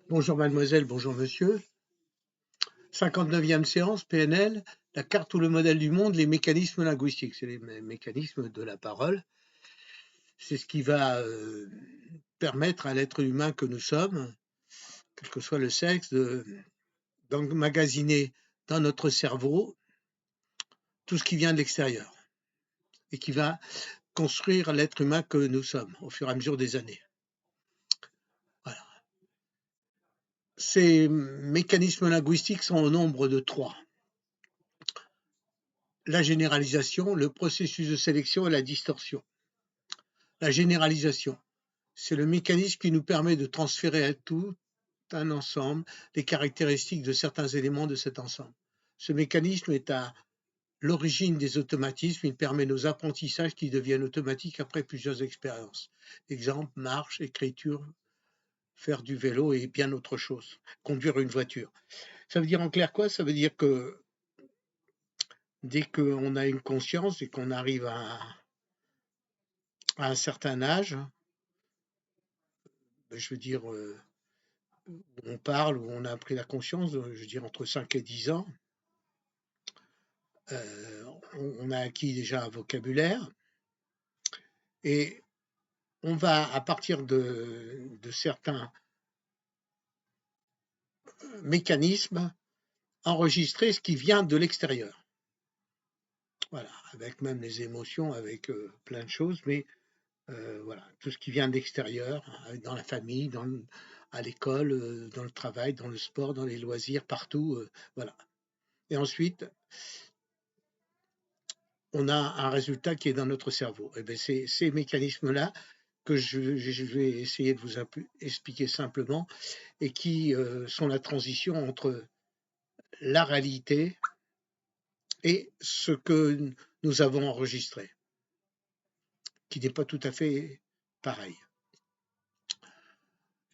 Bonjour mademoiselle, bonjour monsieur. 59e séance, PNL, la carte ou le modèle du monde, les mécanismes linguistiques. C'est les mécanismes de la parole. C'est ce qui va permettre à l'être humain que nous sommes, quel que soit le sexe, d'emmagasiner dans notre cerveau tout ce qui vient de l'extérieur et qui va construire l'être humain que nous sommes au fur et à mesure des années. Voilà. Ces mécanismes linguistiques sont au nombre de 3. La généralisation, le processus de sélection et la distorsion. La généralisation, c'est le mécanisme qui nous permet de transférer à tout un ensemble les caractéristiques de certains éléments de cet ensemble. Ce mécanisme est à l'origine des automatismes, il permet nos apprentissages qui deviennent automatiques après plusieurs expériences. Exemple, marche, écriture, faire du vélo et bien autre chose, conduire une voiture. Ça veut dire en clair quoi? Ça veut dire que dès qu'on a une conscience et qu'on arrive à un certain âge, je veux dire, où on parle, où on a pris la conscience, je veux dire entre 5 et 10 ans, on a acquis déjà un vocabulaire et on va, à partir de certains mécanismes, enregistrer ce qui vient de l'extérieur. Voilà, avec même les émotions, avec plein de choses, mais voilà, tout ce qui vient de l'extérieur, dans la famille, à l'école, dans le travail, dans le sport, dans les loisirs, partout, voilà. Et ensuite, on a un résultat qui est dans notre cerveau. Et bien, c'est ces mécanismes-là que je vais essayer de vous expliquer simplement et qui sont la transition entre la réalité et ce que nous avons enregistré, qui n'est pas tout à fait pareil.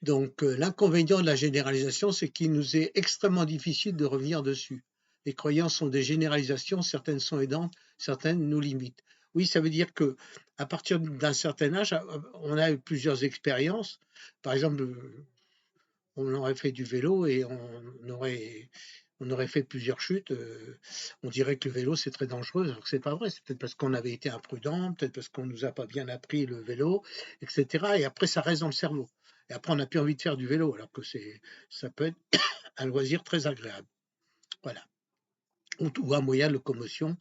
Donc, l'inconvénient de la généralisation, c'est qu'il nous est extrêmement difficile de revenir dessus. Les croyances sont des généralisations, certaines sont aidantes, certaines nous limitent. Oui, ça veut dire que à partir d'un certain âge, on a eu plusieurs expériences. Par exemple, on aurait fait du vélo et on aurait fait plusieurs chutes. On dirait que le vélo, c'est très dangereux, alors que c'est pas vrai. C'est peut-être parce qu'on avait été imprudent, peut-être parce qu'on nous a pas bien appris le vélo, etc. Et après, ça reste dans le cerveau. Et après, on n'a plus envie de faire du vélo, alors que ça peut être un loisir très agréable. Voilà. Ou un moyen de locomotion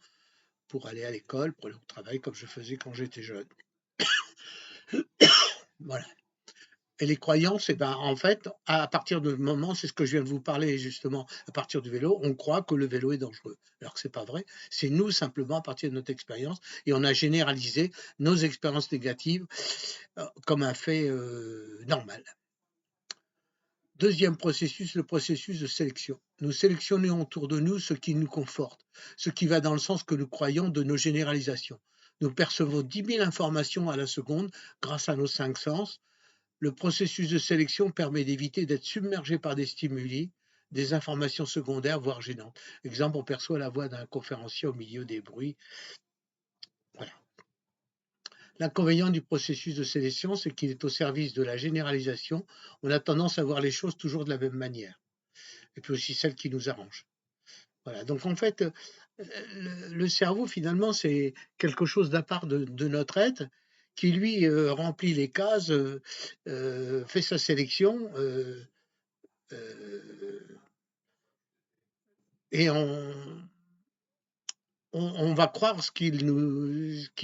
pour aller à l'école, pour aller au travail, comme je faisais quand j'étais jeune. Voilà. Et les croyances, eh ben, en fait, à partir du moment, c'est ce que je viens de vous parler justement, à partir du vélo, on croit que le vélo est dangereux. Alors que c'est pas vrai. C'est nous simplement à partir de notre expérience et on a généralisé nos expériences négatives comme un fait normal. Deuxième processus, le processus de sélection. Nous sélectionnons autour de nous ce qui nous conforte, ce qui va dans le sens que nous croyons de nos généralisations. Nous percevons 10 000 informations à la seconde grâce à nos 5 sens. Le processus de sélection permet d'éviter d'être submergé par des stimuli, des informations secondaires, voire gênantes. Exemple, on perçoit la voix d'un conférencier au milieu des bruits. Voilà. L'inconvénient du processus de sélection, c'est qu'il est au service de la généralisation. On a tendance à voir les choses toujours de la même manière. Et puis aussi celle qui nous arrange. Voilà. Donc en fait, le cerveau, finalement, c'est quelque chose d'à part de notre être qui, lui, remplit les cases, fait sa sélection, et on va croire ce qui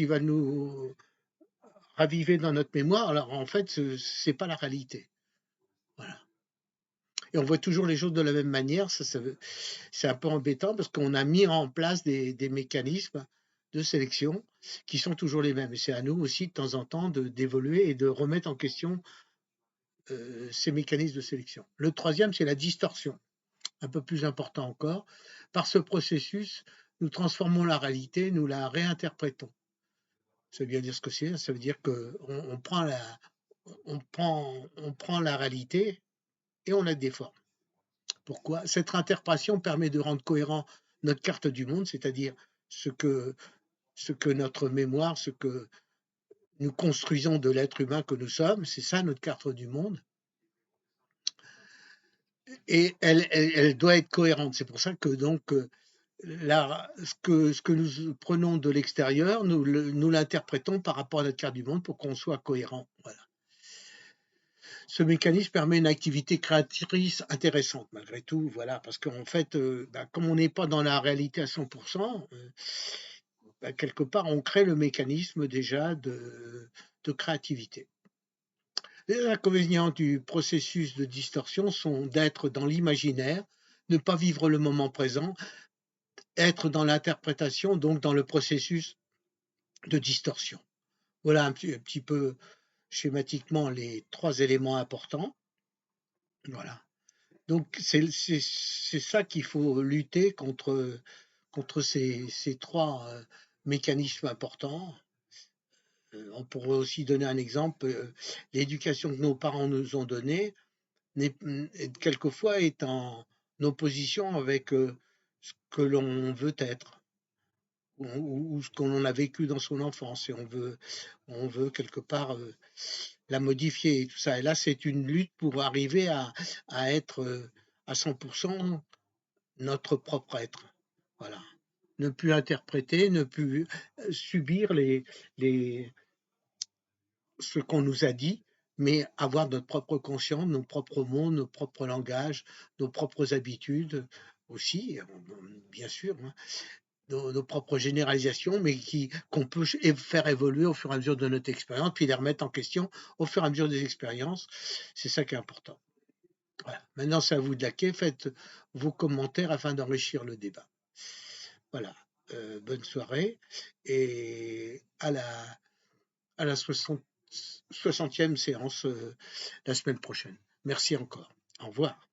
va nous raviver dans notre mémoire. Alors en fait, c'est pas la réalité. Voilà. Et on voit toujours les choses de la même manière. C'est un peu embêtant parce qu'on a mis en place des mécanismes de sélection qui sont toujours les mêmes. Et c'est à nous aussi de temps en temps d'évoluer et de remettre en question ces mécanismes de sélection. Le troisième, c'est la distorsion, un peu plus important encore. Par ce processus, nous transformons la réalité, nous la réinterprétons. Ça veut bien dire ce que c'est, ça veut dire qu'on on prend la réalité et on la déforme. Pourquoi? Cette interprétation permet de rendre cohérent notre carte du monde, c'est-à-dire ce que, ce que notre mémoire, ce que nous construisons de l'être humain que nous sommes, c'est ça notre carte du monde. et elle doit être cohérente. C'est pour ça que donc ce que nous prenons de l'extérieur, nous l'interprétons par rapport à notre carte du monde pour qu'on soit cohérent. Voilà. Ce mécanisme permet une activité créatrice intéressante malgré tout, voilà, parce qu'en fait, comme on n'est pas dans la réalité à 100%, quelque part, on crée le mécanisme déjà de créativité. Les inconvénients du processus de distorsion sont d'être dans l'imaginaire, ne pas vivre le moment présent, être dans l'interprétation, donc dans le processus de distorsion. Voilà un petit peu schématiquement les 3 éléments importants. Voilà. Donc c'est ça qu'il faut lutter contre ces 3 mécanismes importants. On pourrait aussi donner un exemple, l'éducation que nos parents nous ont donnée quelquefois est en opposition avec ce que l'on veut être ou ce qu'on a vécu dans son enfance et on veut quelque part la modifier et tout ça. Et là, c'est une lutte pour arriver à être à 100% notre propre être. Voilà. Ne plus interpréter, ne plus subir ce qu'on nous a dit, mais avoir notre propre conscience, nos propres mots, nos propres langages, nos propres habitudes aussi, bien sûr, hein, nos propres généralisations, mais qu'on peut faire évoluer au fur et à mesure de notre expérience, puis les remettre en question au fur et à mesure des expériences. C'est ça qui est important. Voilà. Maintenant, c'est à vous de laquer. Faites vos commentaires afin d'enrichir le débat. Voilà. Bonne soirée et à la 60e séance la semaine prochaine. Merci encore. Au revoir.